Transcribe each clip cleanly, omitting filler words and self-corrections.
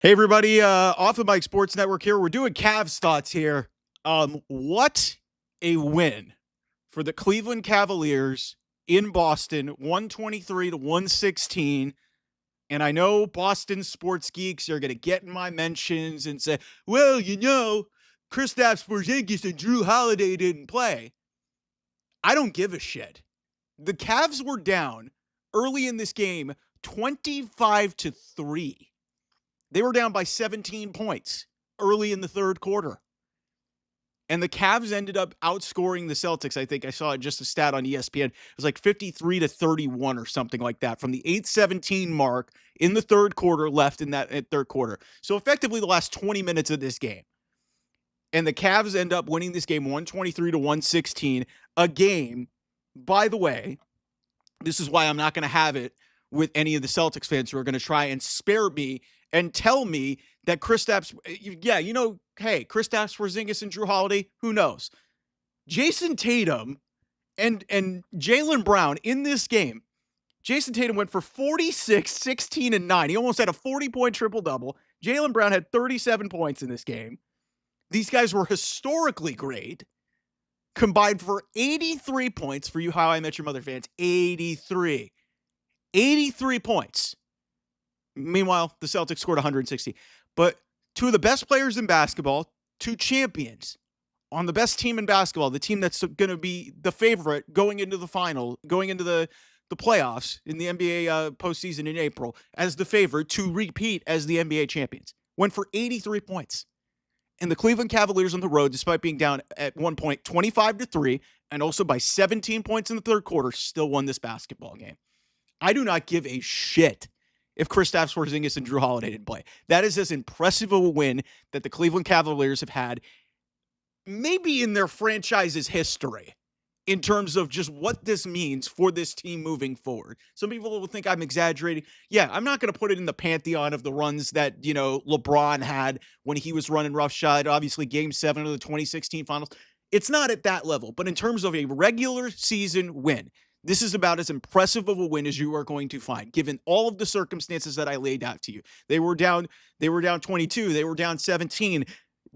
Hey everybody, off of Mike Sports Network here. We're doing Cavs thoughts here. What a win for the Cleveland Cavaliers in Boston, 123 to 116. And I know Boston sports geeks are going to get in my mentions and say, well, Kristaps Porzingis and Drew Holiday didn't play. I don't give a shit. The Cavs were down early in this game, 25 to 3. They were down by 17 points early in the third quarter. And the Cavs ended up outscoring the Celtics. I think I saw just a stat on ESPN. It was like 53 to 31 or something like that from the 8:17 mark in the third quarter left in that third quarter. So effectively the last 20 minutes of this game. And the Cavs end up winning this game 123 to 116. A game, by the way, this is why I'm not going to have it with any of the Celtics fans who are going to try and spare me and tell me that Kristaps, hey, Kristaps Porzingis and Drew Holiday, who knows? Jason Tatum and Jaylen Brown in this game. Jason Tatum went for 46, 16, and 9. He almost had a 40-point triple-double. Jaylen Brown had 37 points in this game. These guys were historically great. Combined for 83 points for you How I Met Your Mother fans. 83 points. Meanwhile, the Celtics scored 160. But two of the best players in basketball, two champions on the best team in basketball, the team that's going to be the favorite going into the final, going into the playoffs in the NBA postseason in April as the favorite to repeat as the NBA champions, went for 83 points. And the Cleveland Cavaliers on the road, despite being down at one point 25 to 3, and also by 17 points in the third quarter, still won this basketball game. I do not give a shit if Kristaps Porzingis and Drew Holiday didn't play. That is as impressive of a win that the Cleveland Cavaliers have had maybe in their franchise's history in terms of just what this means for this team moving forward. Some people will think I'm exaggerating. Yeah, I'm not going to put it in the pantheon of the runs that, LeBron had when he was running roughshod, obviously Game 7 of the 2016 finals. It's not at that level, but in terms of a regular season win, this is about as impressive of a win as you are going to find, given all of the circumstances that I laid out to you. They were down 22. They were down 17.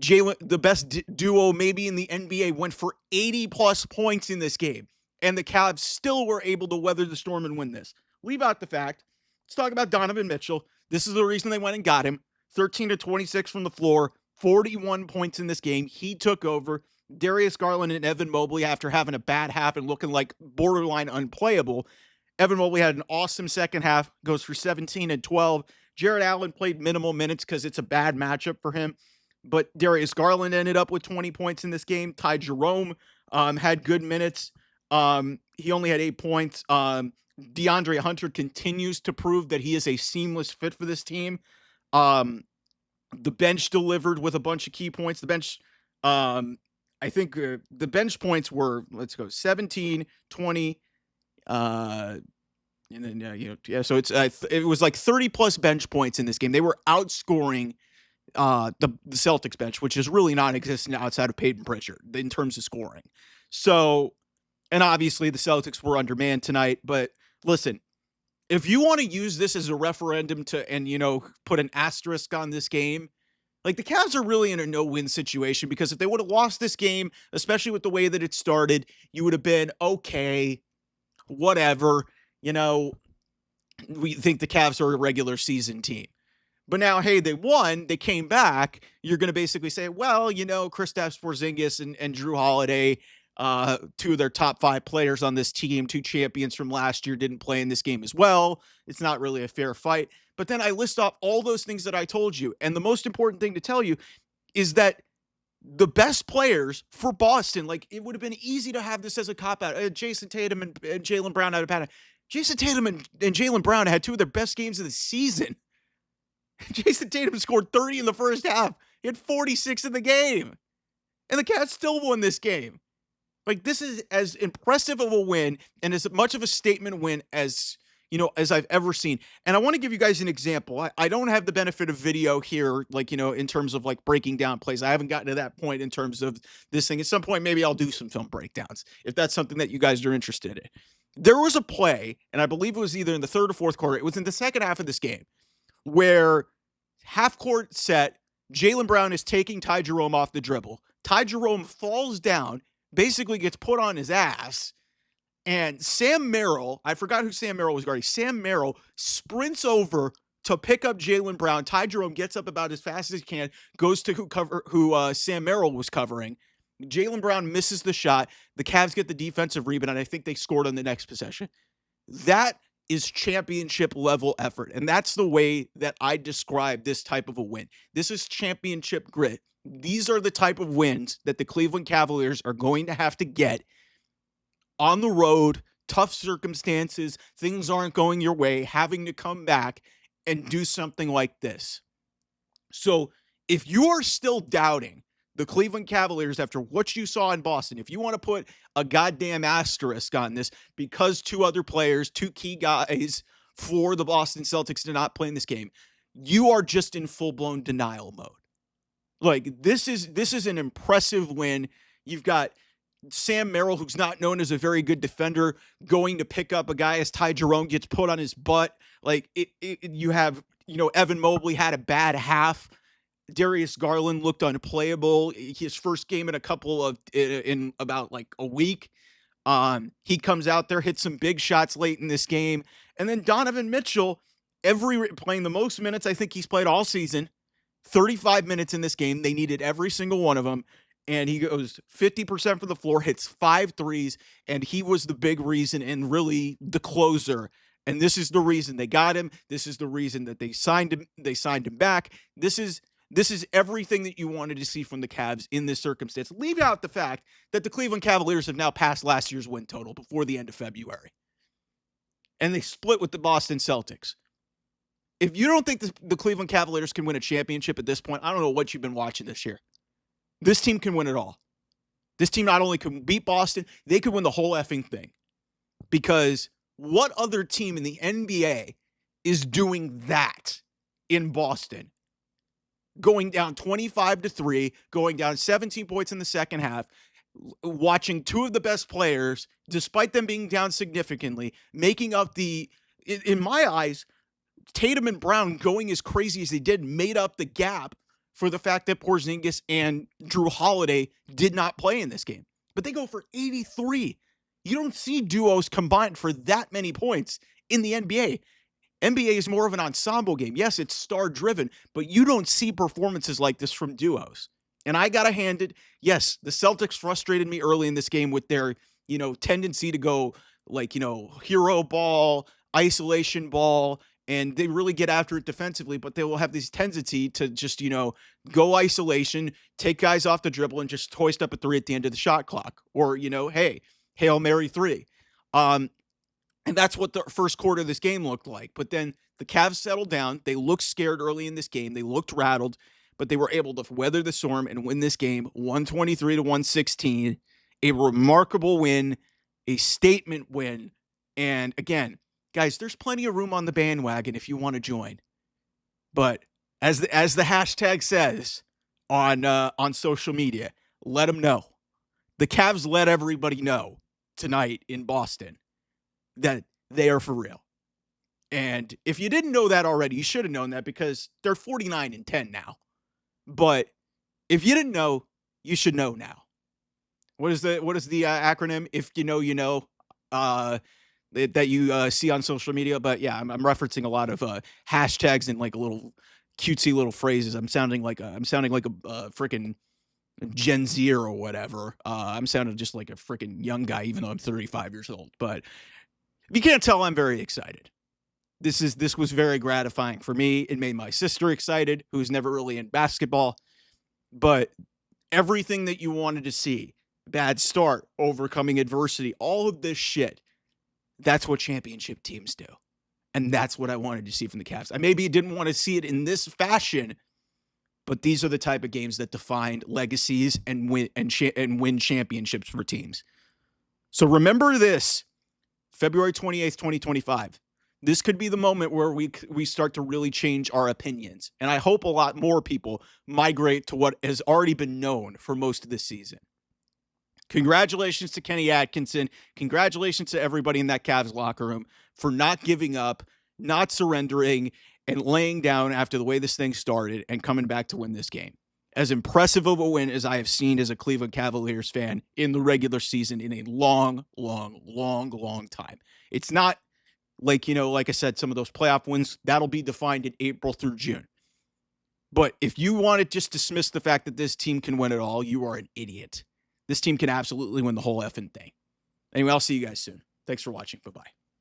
Jaylen, the best duo maybe in the NBA, went for 80-plus points in this game. And the Cavs still were able to weather the storm and win this. Leave out the fact. Let's talk about Donovan Mitchell. This is the reason they went and got him. 13 to 26 from the floor, 41 points in this game. He took over. Darius Garland and Evan Mobley, after having a bad half and looking like borderline unplayable. Evan Mobley had an awesome second half, goes for 17 and 12. Jared Allen played minimal minutes because it's a bad matchup for him. But Darius Garland ended up with 20 points in this game. Ty Jerome had good minutes. He only had 8 points. DeAndre Hunter continues to prove that he is a seamless fit for this team. The bench delivered with a bunch of key points. The bench, I think the bench points were, 17, 20, and then, so it was like 30 plus bench points in this game. They were outscoring the Celtics bench, which is really non-existent outside of Peyton Pritchard in terms of scoring. So, and obviously the Celtics were undermanned tonight, but listen, if you want to use this as a referendum and put an asterisk on this game, like the Cavs are really in a no-win situation, because if they would have lost this game, especially with the way that it started, you would have been, okay, whatever, we think the Cavs are a regular season team. But now, hey, they won, they came back, you're going to basically say, well, Kristaps Porzingis and Drew Holiday, two of their top 5 players on this team, 2 champions from last year, didn't play in this game as well. It's not really a fair fight. But then I list off all those things that I told you. And the most important thing to tell you is that the best players for Boston, like it would have been easy to have this as a cop-out. Jason Tatum and Jaylen Brown had a bad. Jason Tatum and Jaylen Brown had 2 of their best games of the season. Jason Tatum scored 30 in the first half. He had 46 in the game. And the Cavs still won this game. Like, this is as impressive of a win and as much of a statement win as I've ever seen. And I want to give you guys an example. I don't have the benefit of video here, in terms of breaking down plays. I haven't gotten to that point in terms of this thing. At some point, maybe I'll do some film breakdowns if that's something that you guys are interested in. There was a play, and I believe it was either in the third or fourth quarter. It was in the second half of this game where half court set. Jaylen Brown is taking Ty Jerome off the dribble. Ty Jerome falls down, basically gets put on his ass. And Sam Merrill, I forgot who Sam Merrill was guarding. Sam Merrill sprints over to pick up Jaylen Brown. Ty Jerome gets up about as fast as he can, goes to who Sam Merrill was covering. Jaylen Brown misses the shot. The Cavs get the defensive rebound, and I think they scored on the next possession. That is championship level effort. And that's the way that I describe this type of a win. This is championship grit. These are the type of wins that the Cleveland Cavaliers are going to have to get on the road, tough circumstances, things aren't going your way, having to come back and do something like this. So if you are still doubting the Cleveland Cavaliers after what you saw in Boston, if you want to put a goddamn asterisk on this because two other players, two key guys for the Boston Celtics did not play in this game, you are just in full-blown denial mode. Like, this is an impressive win. You've got Sam Merrill, who's not known as a very good defender, going to pick up a guy as Ty Jerome gets put on his butt. Like, you have, Evan Mobley had a bad half. Darius Garland looked unplayable. His first game in about like a week. He comes out there, hits some big shots late in this game. And then Donovan Mitchell, playing the most minutes I think he's played all season, 35 minutes in this game. They needed every single one of them. And he goes 50% from the floor, hits 5 threes, and he was the big reason and really the closer. And this is the reason they got him. This is the reason that they signed him. They signed him back. This is everything that you wanted to see from the Cavs in this circumstance. Leave out the fact that the Cleveland Cavaliers have now passed last year's win total before the end of February. And they split with the Boston Celtics. If you don't think the Cleveland Cavaliers can win a championship at this point, I don't know what you've been watching this year. This team can win it all. This team not only can beat Boston, they could win the whole effing thing. Because what other team in the NBA is doing that in Boston? Going down 25-3, going down 17 points in the second half, watching two of the best players, despite them being down significantly, making up in my eyes, Tatum and Brown going as crazy as they did made up the gap for the fact that Porzingis and Drew Holiday did not play in this game. But they go for 83. You don't see duos combined for that many points in the NBA. NBA is more of an ensemble game. Yes, it's star-driven, but you don't see performances like this from duos. And I got to hand it, yes, the Celtics frustrated me early in this game with their, tendency to go hero ball, isolation ball, and they really get after it defensively, but they will have this tendency to just, go isolation, take guys off the dribble, and just hoist up a 3 at the end of the shot clock. Or, hey, Hail Mary 3. And that's what the first quarter of this game looked like. But then the Cavs settled down. They looked scared early in this game. They looked rattled, but they were able to weather the storm and win this game 123-116. A remarkable win, a statement win. And again, guys, there's plenty of room on the bandwagon if you want to join. But as the hashtag says on social media, let them know. The Cavs let everybody know tonight in Boston that they are for real. And if you didn't know that already, you should have known that because they're 49-10 now. But if you didn't know, you should know now. What is the acronym? If you know, you know. That you see on social media. But yeah, I'm referencing a lot of hashtags and like little cutesy little phrases. I'm sounding like a freaking Gen Z or whatever. I'm sounding just like a freaking young guy, even though I'm 35 years old. But if you can't tell, I'm very excited. This was very gratifying for me. It made my sister excited, who's never really in basketball. But everything that you wanted to see, bad start, overcoming adversity, all of this shit, that's what championship teams do. And that's what I wanted to see from the Cavs. I maybe didn't want to see it in this fashion, but these are the type of games that define legacies and win championships for teams. So remember this, February 28th, 2025. This could be the moment where we start to really change our opinions. And I hope a lot more people migrate to what has already been known for most of this season. Congratulations to Kenny Atkinson. Congratulations to everybody in that Cavs locker room for not giving up, not surrendering, and laying down after the way this thing started and coming back to win this game. As impressive of a win as I have seen as a Cleveland Cavaliers fan in the regular season in a long, long, long, long time. It's not like, like I said, some of those playoff wins, that'll be defined in April through June. But if you want to just dismiss the fact that this team can win it all, you are an idiot. This team can absolutely win the whole effing thing. Anyway, I'll see you guys soon. Thanks for watching. Bye-bye.